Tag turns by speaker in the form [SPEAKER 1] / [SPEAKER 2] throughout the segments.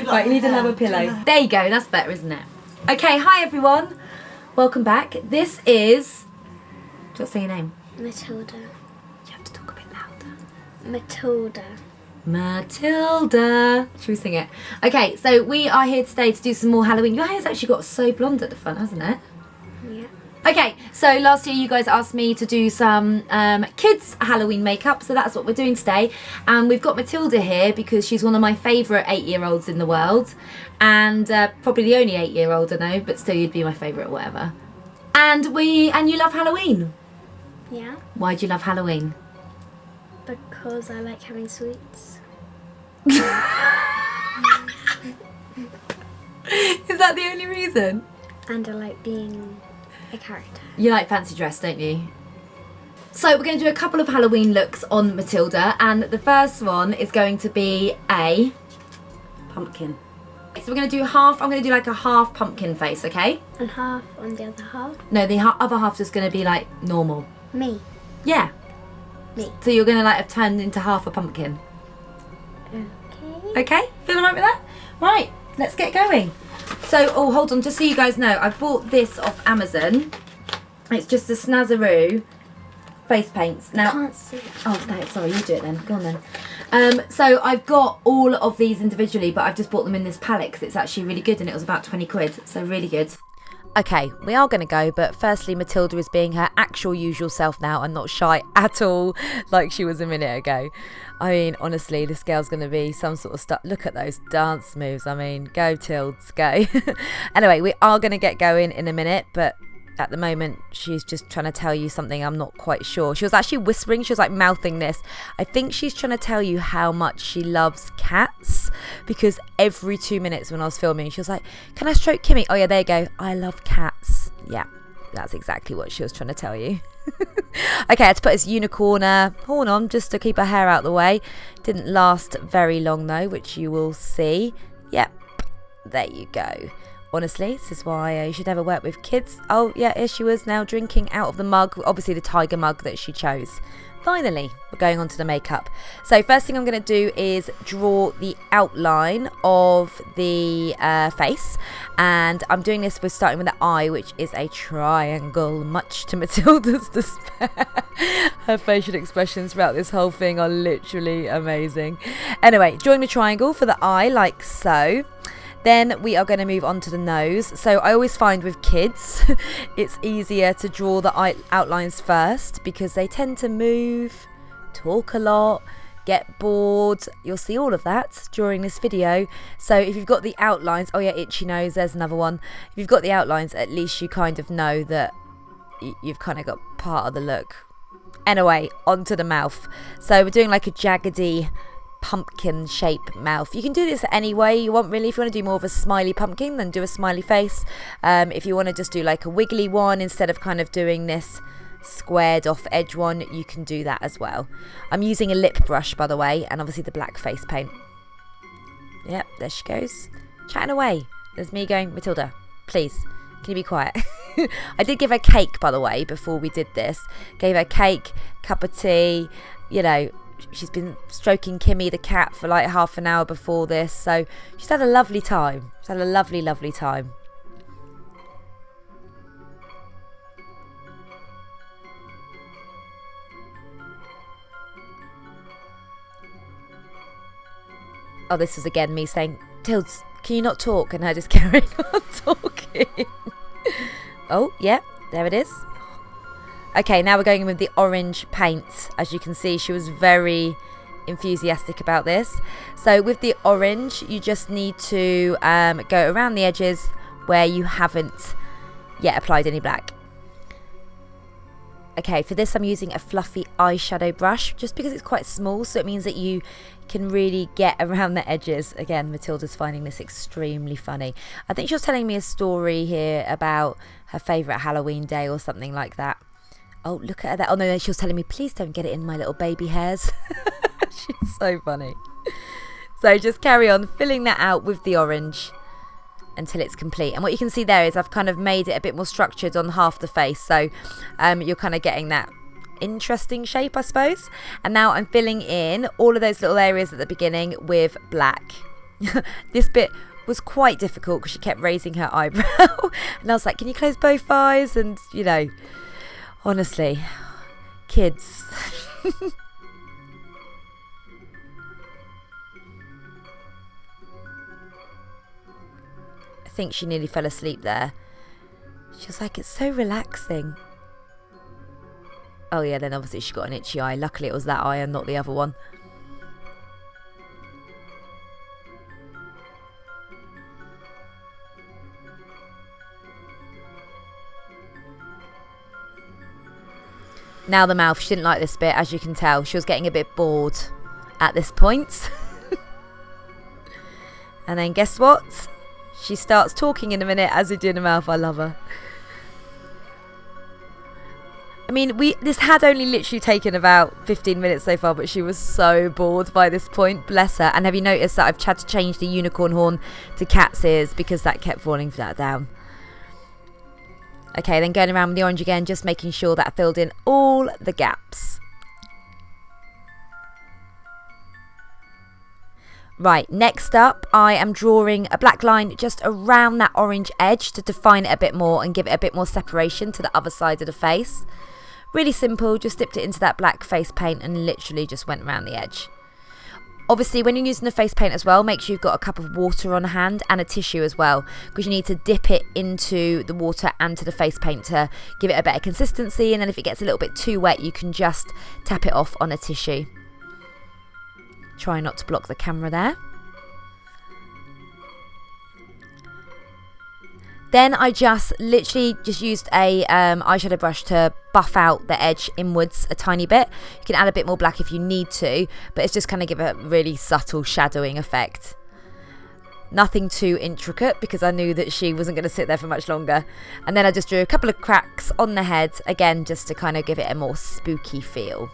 [SPEAKER 1] Right, you need another pillow. There you go, that's better, isn't it? Okay, hi everyone. Welcome back. This is... Do you want to say your name?
[SPEAKER 2] Matilda.
[SPEAKER 1] You have to talk a bit louder.
[SPEAKER 2] Matilda.
[SPEAKER 1] Matilda. Should we sing it? Okay, so we are here today to do some more Halloween. Your hair's actually got so blonde at the front, hasn't it?
[SPEAKER 2] Yeah.
[SPEAKER 1] Okay, so last year you guys asked me to do some kids Halloween makeup, so that's what we're doing today. And we've got Matilda here because she's one of my favourite 8-year-olds in the world, and probably the only 8-year-old I know, but still you'd be my favourite or whatever. And you love Halloween.
[SPEAKER 2] Yeah.
[SPEAKER 1] Why do you love Halloween?
[SPEAKER 2] Because I like having sweets.
[SPEAKER 1] Is that the only reason?
[SPEAKER 2] And I like being a character.
[SPEAKER 1] You like fancy dress, don't you? So we're going to do a couple of Halloween looks on Matilda, and the first one is going to be a pumpkin. So we're going to do half, I'm going to do like a half pumpkin face, okay?
[SPEAKER 2] And half on the other half.
[SPEAKER 1] No, the other half's just going to be like normal.
[SPEAKER 2] Me.
[SPEAKER 1] Yeah.
[SPEAKER 2] Me.
[SPEAKER 1] So you're going to like have turned into half a pumpkin.
[SPEAKER 2] Okay.
[SPEAKER 1] Okay? Feel alright with that? Right, let's get going. So, oh, hold on, just so you guys know, I bought this off Amazon. It's just a Snazzaroo face paints. Now,
[SPEAKER 2] I can't see it.
[SPEAKER 1] Oh, no, sorry, you do it then. Go on then. So I've got all of these individually, but I've just bought them in this palette because it's actually really good and it was about 20 quid, so really good. Okay, we are going to go, but firstly, Matilda is being her actual usual self now and not shy at all like she was a minute ago. I mean, honestly, this girl's going to be some sort of stuff. Look at those dance moves. I mean, go Tilds, go. Anyway, we are going to get going in a minute, but at the moment, she's just trying to tell you something. I'm not quite sure. She was actually whispering. She was like mouthing this. I think she's trying to tell you how much she loves cats, because every 2 minutes when I was filming, she was like, can I stroke Kimmy? Oh yeah, there you go. I love cats. Yeah, that's exactly what she was trying to tell you. Okay, I had to put this unicorn horn on just to keep her hair out the way. Didn't last very long though, which you will see. Yep, there you go. Honestly, this is why you should never work with kids. Oh yeah, here she was now drinking out of the mug, obviously the tiger mug that she chose. Finally, we're going on to the makeup. So first thing I'm going to do is draw the outline of the face, and I'm doing this with starting with the eye, which is a triangle, much to Matilda's despair. Her facial expressions throughout this whole thing are literally amazing. Anyway, drawing the triangle for the eye like so. Then we are going to move on to the nose. So I always find with kids, it's easier to draw the outlines first because they tend to move, talk a lot, get bored. You'll see all of that during this video. So if you've got the outlines, oh yeah, itchy nose, there's another one. If you've got the outlines, at least you kind of know that you've kind of got part of the look. Anyway, onto the mouth. So we're doing like a jaggedy pumpkin shape mouth. You can do this any way you want really. If you want to do more of a smiley pumpkin, then do a smiley face. If you want to just do like a wiggly one instead of kind of doing this squared off edge one, you can do that as well. I'm using a lip brush, by the way, and obviously the black face paint. Yep, there she goes, chatting away. There's me going, Matilda, please can you be quiet? I did give her cake, by the way, before we did this. Gave her cake, cup of tea, you know. She's been stroking Kimmy the cat for like half an hour before this, so she's had a lovely time. She's had a lovely, lovely time. Oh, this was again me saying, Tilds, can you not talk? And her just carrying on talking. Oh, yeah, there it is. Okay, now we're going in with the orange paint. As you can see, she was very enthusiastic about this. So with the orange, you just need to go around the edges where you haven't yet applied any black. Okay, for this I'm using a fluffy eyeshadow brush just because it's quite small, so it means that you can really get around the edges. Again, Matilda's finding this extremely funny. I think she was telling me a story here about her favourite Halloween day or something like that. Oh, look at that. Oh, no, she was telling me, please don't get it in my little baby hairs. She's so funny. So just carry on filling that out with the orange until it's complete. And what you can see there is I've kind of made it a bit more structured on half the face. So you're kind of getting that interesting shape, I suppose. And now I'm filling in all of those little areas at the beginning with black. This bit was quite difficult because she kept raising her eyebrow. And I was like, can you close both eyes? And, you know, honestly, kids. I think she nearly fell asleep there. She was like, it's so relaxing. Oh yeah, then obviously she got an itchy eye. Luckily it was that eye and not the other one. Now the mouth. She didn't like this bit, as you can tell. She was getting a bit bored at this point. And then guess what? She starts talking in a minute as we do in the mouth. I love her. I mean, this had only literally taken about 15 minutes so far, but she was so bored by this point. Bless her. And have you noticed that I've had to change the unicorn horn to cat's ears because that kept falling flat down. Okay, then going around with the orange again, just making sure that I filled in all the gaps. Right, next up, I am drawing a black line just around that orange edge to define it a bit more and give it a bit more separation to the other side of the face. Really simple, just dipped it into that black face paint and literally just went around the edge. Obviously, when you're using the face paint as well, make sure you've got a cup of water on hand and a tissue as well, because you need to dip it into the water and to the face paint to give it a better consistency. And then if it gets a little bit too wet, you can just tap it off on a tissue. Try not to block the camera there. Then I just literally used a eyeshadow brush to buff out the edge inwards a tiny bit. You can add a bit more black if you need to, but it's just kind of give a really subtle shadowing effect. Nothing too intricate because I knew that she wasn't going to sit there for much longer. And then I just drew a couple of cracks on the head, again, just to kind of give it a more spooky feel.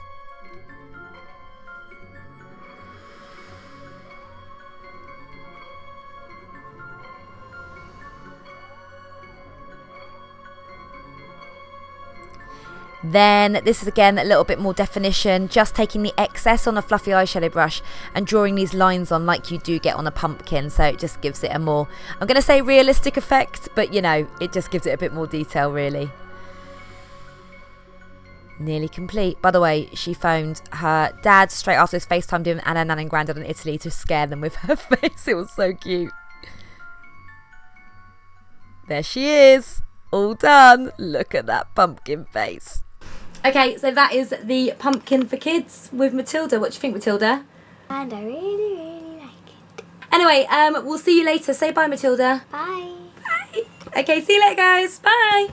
[SPEAKER 1] Then this is again a little bit more definition, just taking the excess on a fluffy eyeshadow brush and drawing these lines on like you do get on a pumpkin, so it just gives it a more, I'm going to say realistic effect, but you know, it just gives it a bit more detail really. Nearly complete. By the way, she phoned her dad straight after this FaceTime doing and her nan and granddad in Italy to scare them with her face. It was so cute. There she is, all done. Look at that pumpkin face. Okay, so that is the pumpkin for kids with Matilda. What do you think, Matilda?
[SPEAKER 2] And I really, really like it.
[SPEAKER 1] Anyway, we'll see you later. Say bye, Matilda.
[SPEAKER 2] Bye.
[SPEAKER 1] Bye. Okay, see you later, guys. Bye.